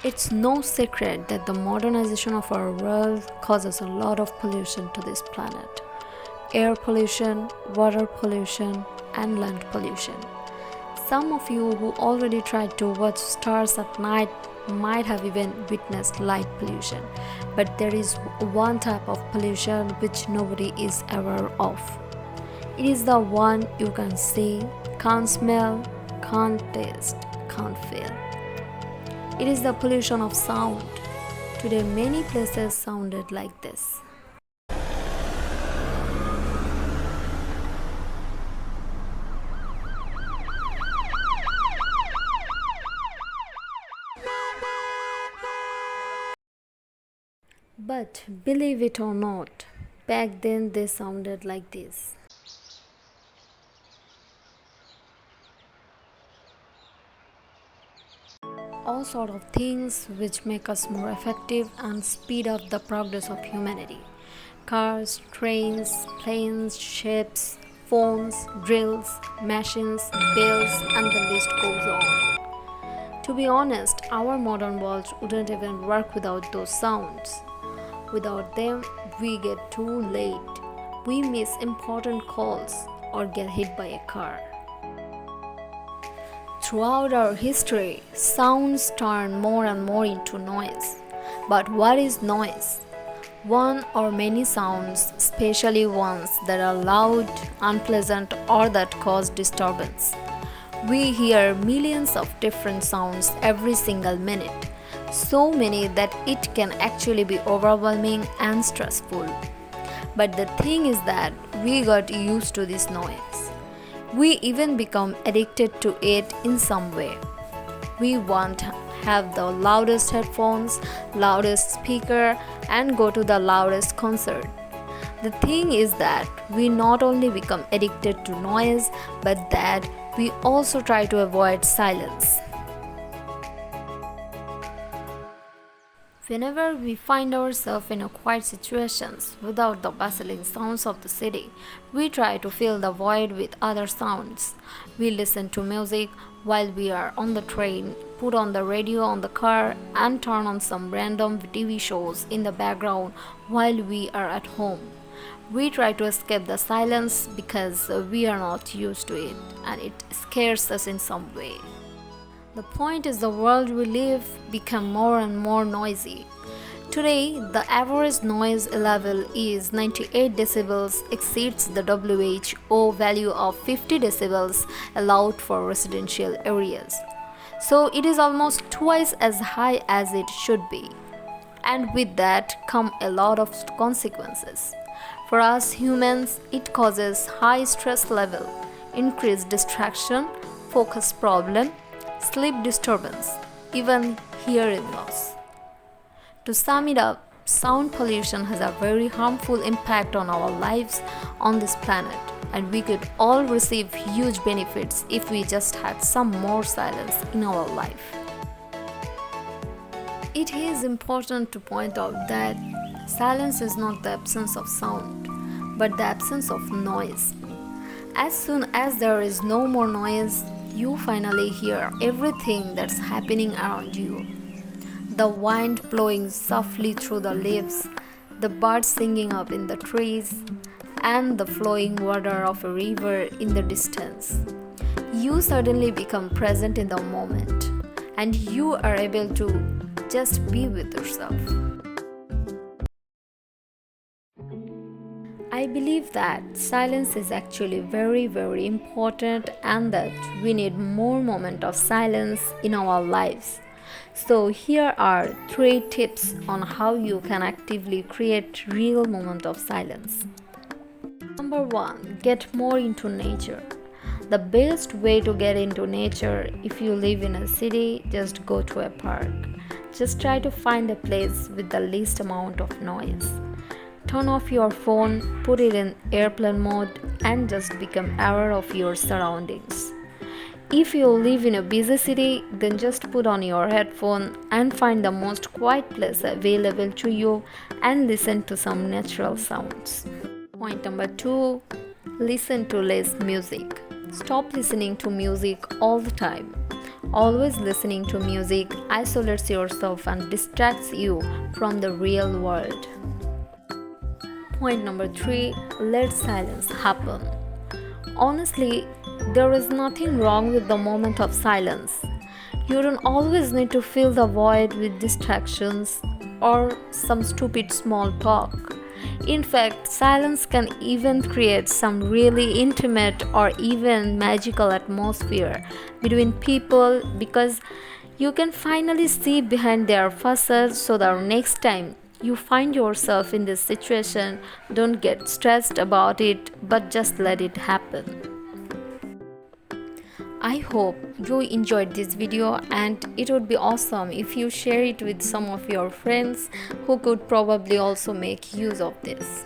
It's no secret that the modernization of our world causes a lot of pollution to this planet: air pollution, water pollution, and land pollution. Some of you who already tried to watch stars at night might have even witnessed light pollution, but there is one type of pollution which nobody is aware of. It is the one you can see, can't smell, can't taste, can't feel. It is the pollution of sound. Today, many places sounded like this. But believe it or not, back then they sounded like this. All sort of things which make us more effective and speed up the progress of humanity. Cars, trains, planes, ships, phones, drills, machines, bells, and the list goes on. To be honest, our modern world wouldn't even work without those sounds. Without them, we get too late. We miss important calls or get hit by a car. Throughout our history, sounds turn more and more into noise. But what is noise? One or many sounds, especially ones that are loud, unpleasant, or that cause disturbance. We hear millions of different sounds every single minute, so many that it can actually be overwhelming and stressful. But the thing is that we got used to this noise. We even become addicted to it in some way. We want to have the loudest headphones, loudest speaker, and go to the loudest concert. The thing is that we not only become addicted to noise, but that we also try to avoid silence. Whenever we find ourselves in a quiet situations without the bustling sounds of the city, we try to fill the void with other sounds. We listen to music while we are on the train, put on the radio on the car, and turn on some random TV shows in the background while we are at home. We try to escape the silence because we are not used to it and it scares us in some way. The point is the world we live become more and more noisy. Today, the average noise level is 98 decibels, exceeds the WHO value of 50 decibels allowed for residential areas. So it is almost twice as high as it should be. And with that come a lot of consequences. For us humans, it causes high stress level, increased distraction, focus problem, sleep disturbance, even hearing loss. To sum it up, sound pollution has a very harmful impact on our lives on this planet, and we could all receive huge benefits if we just had some more silence in our life. It is important to point out that silence is not the absence of sound, but the absence of noise. As soon as there is no more noise, you finally hear everything that's happening around you. The wind blowing softly through the leaves, the birds singing up in the trees, and the flowing water of a river in the distance. You suddenly become present in the moment, and you are able to just be with yourself. I believe that silence is actually very, very important and that we need more moments of silence in our lives. So here are 3 tips on how you can actively create real moment of silence. Number 1, get more into nature. The best way to get into nature, if you live in a city, just go to a park. Just try to find a place with the least amount of noise. Turn off your phone, put it in airplane mode, and just become aware of your surroundings. If you live in a busy city, then just put on your headphone and find the most quiet place available to you and listen to some natural sounds. Point number 2, listen to less music. Stop listening to music all the time. Always listening to music isolates yourself and distracts you from the real world. Point number 3, let silence happen. Honestly, there is nothing wrong with the moment of silence. You don't always need to fill the void with distractions or some stupid small talk. In fact, silence can even create some really intimate or even magical atmosphere between people because you can finally see behind their facades so that next time you find yourself in this situation, don't get stressed about it but just let it happen. I hope you enjoyed this video, and it would be awesome if you share it with some of your friends who could probably also make use of this.